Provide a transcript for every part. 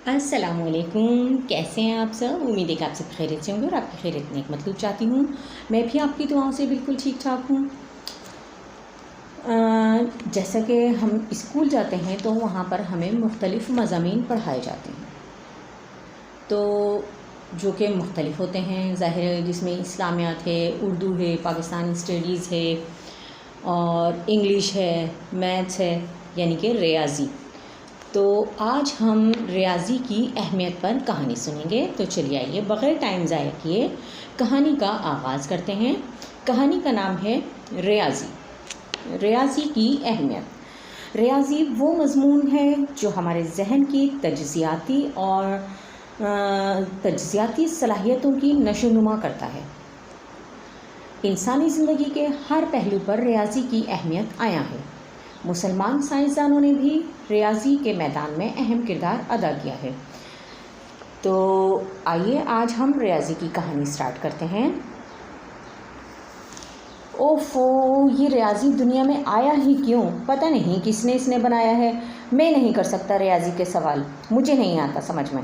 अस्सलाम वालेकुम। कैसे हैं आप सब? उम्मीद है कि आप सब खैरियत से होंगे और आपकी खैरियत नेक मतलब चाहती हूँ। मैं भी आपकी दुआओं से बिल्कुल ठीक ठाक हूँ। जैसा कि हम स्कूल जाते हैं तो वहाँ पर हमें मुख्तलिफ़ मज़ामीन पढ़ाए जाते हैं, तो जो कि मुख्तलिफ़ होते हैं। ज़ाहिर है जिसमें इस्लामियात है, उर्दू है, पाकिस्तानी स्टडीज़ है और इंग्लिश है, मैथ्स है, यानी कि रियाज़ी। तो आज हम रियाज़ी की अहमियत पर कहानी सुनेंगे। तो चलिए आइए बग़ैर टाइम ज़ाया किए कहानी का आगाज़ करते हैं। कहानी का नाम है रियाज़ी। रियाज़ी की अहमियत। रियाज़ी वो मज़मून है जो हमारे जहन की तजज़ियाती सलाहियतों की नशोनुमा करता है। इंसानी ज़िंदगी के हर पहलू पर रियाज़ी की अहमियत आया है। मुसलमान साइंसदानों ने भी रियाज़ी के मैदान में अहम किरदार अदा किया है। तो आइए आज हम रियाज़ी की कहानी स्टार्ट करते हैं। ओफो, ये रियाज़ी दुनिया में आया ही क्यों? पता नहीं किसने इसने बनाया है। मैं नहीं कर सकता रियाज़ी के सवाल, मुझे नहीं आता समझ में।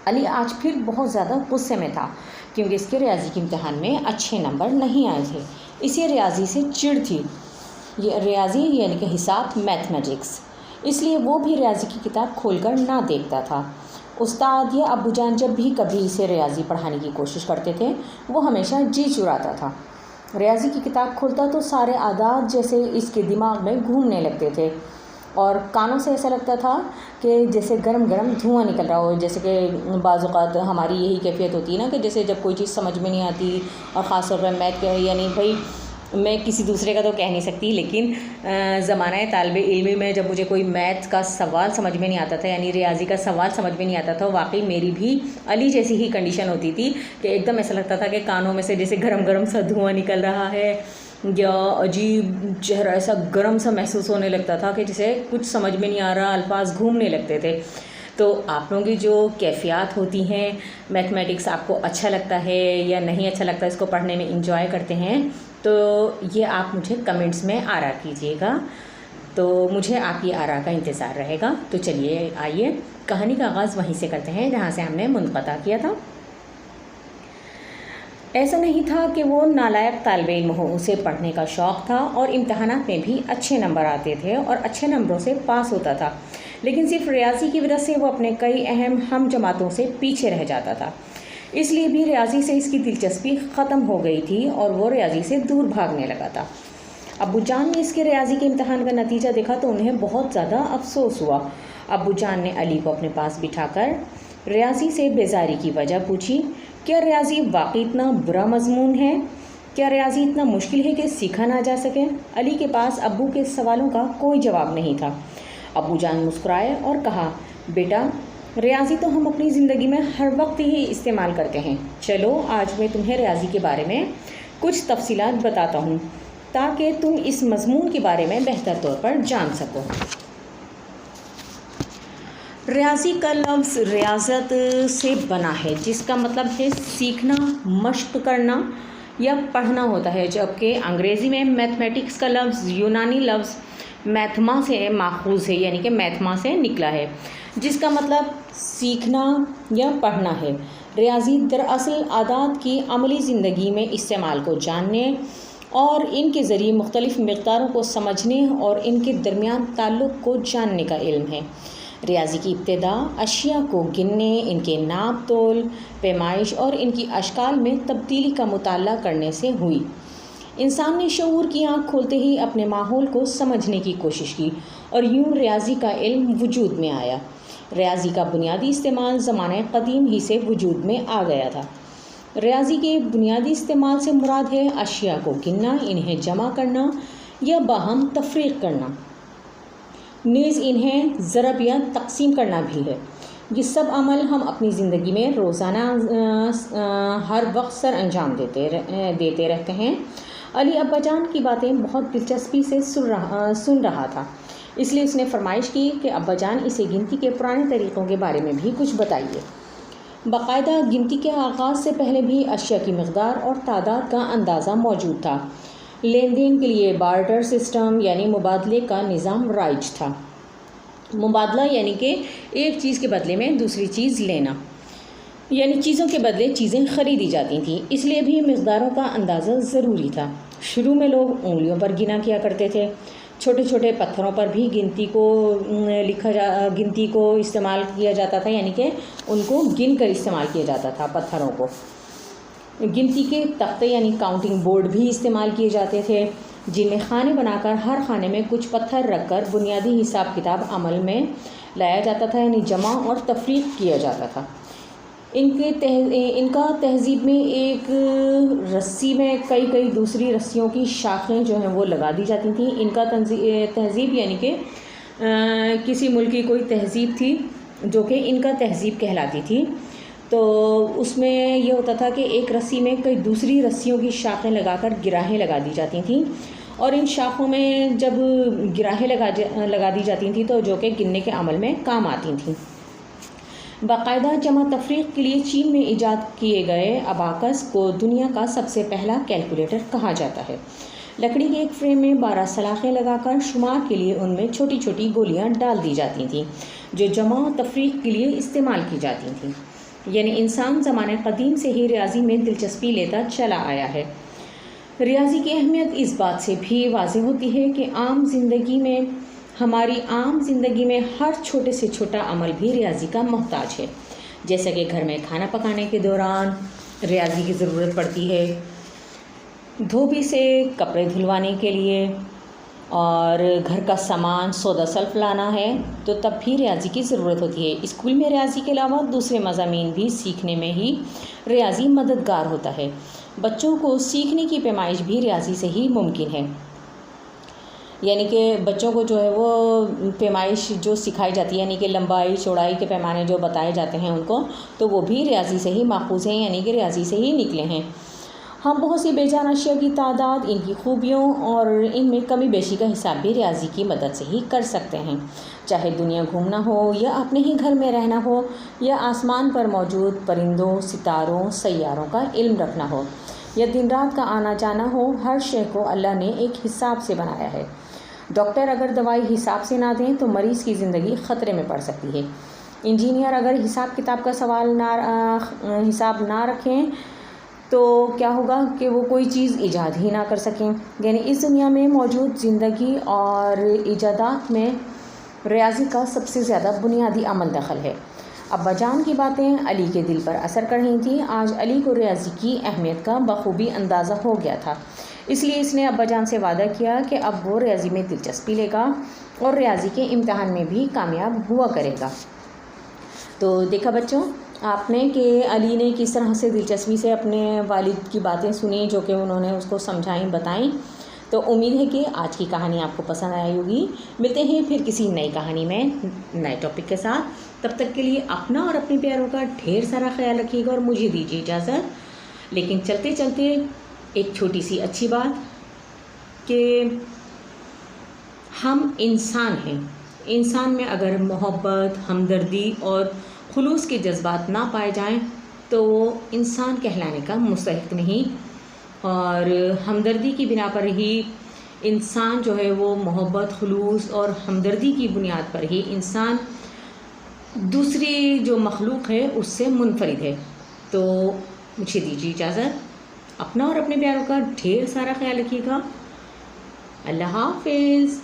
अली आज फिर बहुत ज़्यादा गुस्से में था क्योंकि इसके रियाज़ी के इम्तिहान में अच्छे नंबर नहीं आए थे। इसे रियाज़ी से चिढ़ थी। ये रियाज़ी यानी कि हिसाब, मैथमेटिक्स, इसलिए वो भी रियाज़ी की किताब खोलकर ना देखता था। उस्ताद या अब्बू जान जब भी कभी इसे रियाज़ी पढ़ाने की कोशिश करते थे वो हमेशा जी चुराता था। रियाज़ी की किताब खोलता तो सारे आदात जैसे इसके दिमाग में घूमने लगते थे और कानों से ऐसा लगता था कि जैसे गरम गरम धुआं निकल रहा हो। जैसे कि बाज़ औक़ात हमारी यही कैफियत होती है ना कि जैसे जब कोई चीज़ समझ में नहीं आती, और ख़ास तौर पर मैथ यानी भाई मैं किसी दूसरे का तो कह नहीं सकती, लेकिन ज़माना तालिब इल्मी में जब मुझे कोई मैथ का सवाल समझ में नहीं आता था, यानी रियाज़ी का सवाल समझ में नहीं आता था, वाकई मेरी भी अली जैसी ही कंडीशन होती थी कि एकदम ऐसा लगता था कि कानों में से जैसे गरम गरम सा धुआं निकल रहा है या अजीब चेहरा ऐसा गरम सा महसूस होने लगता था कि जैसे कुछ समझ में नहीं आ रहा, अल्फाज घूमने लगते थे। तो आप लोगों की जो कैफियत होती हैं, मैथमेटिक्स आपको अच्छा लगता है या नहीं अच्छा लगता, इसको पढ़ने में इंजॉय करते हैं, तो ये आप मुझे कमेंट्स में आरा कीजिएगा। तो मुझे आपकी आरा का इंतज़ार रहेगा। तो चलिए आइए कहानी का आगाज़ वहीं से करते हैं जहाँ से हमने मुनक़ता किया था। ऐसा नहीं था कि वो नालायक तालिबे इल्म हो, उसे पढ़ने का शौक़ था और इम्तहानात में भी अच्छे नंबर आते थे और अच्छे नंबरों से पास होता था, लेकिन सिर्फ रियाज़ी की वजह से वो अपने कई अहम हम जमातों से पीछे रह जाता था। इसलिए भी रियाज़ी से इसकी दिलचस्पी ख़त्म हो गई थी और वो रियाज़ी से दूर भागने लगा था। अब्बू जान ने इसके रियाज़ी के इम्तहान का नतीजा देखा तो उन्हें बहुत ज़्यादा अफसोस हुआ। अब्बू जान ने अली को अपने पास बिठाकर रियाज़ी से बेजारी की वजह पूछी। क्या रियाज़ी वाकई इतना बुरा मज़मून है? क्या रियाज़ी इतना मुश्किल है कि सीखा ना जा सके? अली के पास अब्बू के सवालों का कोई जवाब नहीं था। अब्बू जान मुस्कुराए और कहा, बेटा रियाज़ी तो हम अपनी ज़िंदगी में हर वक्त ही इस्तेमाल करते हैं। चलो आज मैं तुम्हें रियाज़ी के बारे में कुछ तफसीलात बताता हूँ ताकि तुम इस मज़मून के बारे में बेहतर तौर पर जान सको। रियाज़ी का लफ्ज़ रियाज़त से बना है, जिसका मतलब है सीखना, मश्क करना या पढ़ना होता है, जबकि अंग्रेज़ी में मैथमेटिक्स का लफ्ज़ यूनानी लफ्ज़ मैथमा से माखूज़ है, यानी कि मैथमा से निकला है, जिसका मतलब सीखना या पढ़ना है। रियाज़ी दरअसल आदात की अमली ज़िंदगी में इस्तेमाल को जानने और इनके ज़रिए मुख्तलिफ़ मिक़दारों को समझने और इनके दरमियान ताल्लुक़ को जानने का इल्म है। रियाज़ी की इब्तिदा अशिया को गिनने, इनके नाप तोल, पैमाइश और इनकी अशकाल में तब्दीली का मुताला करने से हुई। इंसान ने शऊर की आँख खोलते ही अपने माहौल को समझने की कोशिश की और यूँ रियाज़ी का इल्म वजूद में आया। रियाज़ी का बुनियादी इस्तेमाल ज़माने क़दीम ही से वजूद में आ गया था। रियाज़ी के बुनियादी इस्तेमाल से मुराद है अशिया को गिनना, इन्हें जमा करना या बाहम तफ़रीक़ करना, नीज़ इन्हें ज़रब या तक़सीम करना भी है। ये सब अमल हम अपनी ज़िंदगी में रोज़ाना हर वक्त सर अंजाम देते रहते हैं। अली अब्बा जान की बातें बहुत दिलचस्पी से सुन रहा था, इसलिए उसने फरमाइश की कि अब्बा जान इसे गिनती के पुराने तरीक़ों के बारे में भी कुछ बताइए। बाकायदा गिनती के आगाज़ से पहले भी अशिया की मक़दार और तादाद का अंदाज़ा मौजूद था। लेन देन के लिए बार्टर सिस्टम यानी मुबादले का निज़ाम राइज था। مبادلہ یعنی کہ ایک چیز کے بدلے میں دوسری چیز لینا، یعنی چیزوں کے بدلے چیزیں خریدی جاتی تھیں، اس لیے بھی مقداروں کا اندازہ ضروری تھا۔ شروع میں لوگ انگلیوں پر گنا کیا کرتے تھے، چھوٹے چھوٹے پتھروں پر بھی گنتی کو استعمال کیا جاتا تھا، یعنی کہ ان کو گن کر استعمال کیا جاتا تھا۔ پتھروں کو گنتی کے تختے یعنی کاؤنٹنگ بورڈ بھی استعمال کیے جاتے تھے، جن میں خانے بنا کر ہر خانے میں کچھ پتھر رکھ کر بنیادی حساب کتاب عمل میں لایا جاتا تھا، یعنی جمع اور تفریق کیا جاتا تھا۔ ان کا تہذیب میں ایک رسی میں کئی دوسری رسیوں کی شاخیں جو ہیں وہ لگا دی جاتی تھیں۔ ان کا تہذیب یعنی کہ کسی ملک کی کوئی تہذیب تھی جو کہ ان کا تہذیب کہلاتی تھی، تو اس میں یہ ہوتا تھا کہ ایک رسی میں کئی دوسری رسیوں کی شاخیں لگا کر گراہیں لگا دی جاتی تھیں، اور ان شاخوں میں جب گراہیں لگا دی جاتی تھیں تو جو کہ گننے کے عمل میں کام آتی تھیں۔ باقاعدہ جمع تفریق کے لیے چین میں ایجاد کیے گئے اباکس کو دنیا کا سب سے پہلا کیلکولیٹر کہا جاتا ہے۔ لکڑی کے ایک فریم میں 12 سلاخیں لگا کر شمار کے لیے ان میں چھوٹی چھوٹی گولیاں ڈال دی جاتی تھیں جو جمع و تفریق کے لیے استعمال کی جاتی تھیں۔ یعنی انسان زمانے قدیم سے ہی ریاضی میں دلچسپی لیتا چلا آیا ہے۔ ریاضی کی اہمیت اس بات سے بھی واضح ہوتی ہے کہ ہماری عام زندگی میں ہر چھوٹے سے چھوٹا عمل بھی ریاضی کا محتاج ہے، جیسا کہ گھر میں کھانا پکانے کے دوران ریاضی کی ضرورت پڑتی ہے، دھوبی سے کپڑے دھلوانے کے لیے، اور گھر کا سامان سودا سلف لانا ہے تو تب بھی ریاضی کی ضرورت ہوتی ہے۔ اسکول میں ریاضی کے علاوہ دوسرے مضامین بھی سیکھنے میں ہی ریاضی مددگار ہوتا ہے۔ بچوں کو سیکھنے کی پیمائش بھی ریاضی سے ہی ممکن ہے، یعنی کہ بچوں کو جو ہے وہ پیمائش جو سکھائی جاتی ہے، یعنی کہ لمبائی چوڑائی کے پیمانے جو بتائے جاتے ہیں ان کو، تو وہ بھی ریاضی سے ہی ماخوذ ہیں، یعنی کہ ریاضی سے ہی نکلے ہیں۔ ہم بہت سی بے جان اشیاء کی تعداد، ان کی خوبیوں اور ان میں کمی بیشی کا حساب بھی ریاضی کی مدد سے ہی کر سکتے ہیں، چاہے دنیا گھومنا ہو یا اپنے ہی گھر میں رہنا ہو یا آسمان پر موجود پرندوں، ستاروں، سیاروں کا علم رکھنا ہو یا دن رات کا آنا جانا ہو، ہر شے کو اللہ نے ایک حساب سے بنایا ہے۔ ڈاکٹر اگر دوائی حساب سے نہ دیں تو مریض کی زندگی خطرے میں پڑ سکتی ہے۔ انجینئر اگر حساب کتاب کا حساب نہ رکھیں تو کیا ہوگا کہ وہ کوئی چیز ایجاد ہی نہ کر سکیں۔ یعنی اس دنیا میں موجود زندگی اور ایجادات میں ریاضی کا سب سے زیادہ بنیادی عمل دخل ہے۔ ابا جان کی باتیں علی کے دل پر اثر کر رہی تھیں۔ آج علی کو ریاضی کی اہمیت کا بخوبی اندازہ ہو گیا تھا، اس لیے اس نے ابا جان سے وعدہ کیا کہ اب وہ ریاضی میں دلچسپی لے گا اور ریاضی کے امتحان میں بھی کامیاب ہوا کرے گا۔ تو دیکھا بچوں آپ نے کہ علی نے کس طرح سے دلچسپی سے اپنے والد کی باتیں سنی جو کہ انہوں نے اس کو سمجھائیں بتائیں۔ تو امید ہے کہ آج کی کہانی آپ کو پسند آئی ہوگی۔ ملتے ہیں پھر کسی نئی کہانی میں نئے ٹاپک کے ساتھ، تب تک کے لیے اپنا اور اپنے پیاروں کا ڈھیر سارا خیال رکھیے گا اور مجھے دیجیے اجازت۔ لیکن چلتے چلتے ایک چھوٹی سی اچھی بات کہ ہم انسان ہیں، انسان میں اگر محبت، ہمدردی اور خلوص کے جذبات نہ پائے جائیں تو وہ انسان کہلانے کا مستحق نہیں، اور ہمدردی کی بنا پر ہی انسان جو ہے وہ محبت، خلوص اور ہمدردی کی بنیاد پر ہی انسان دوسری جو مخلوق ہے اس سے منفرد ہے۔ تو مجھے دیجیے اجازت، اپنا اور اپنے پیاروں کا ڈھیر سارا خیال رکھیے گا۔ اللہ حافظ۔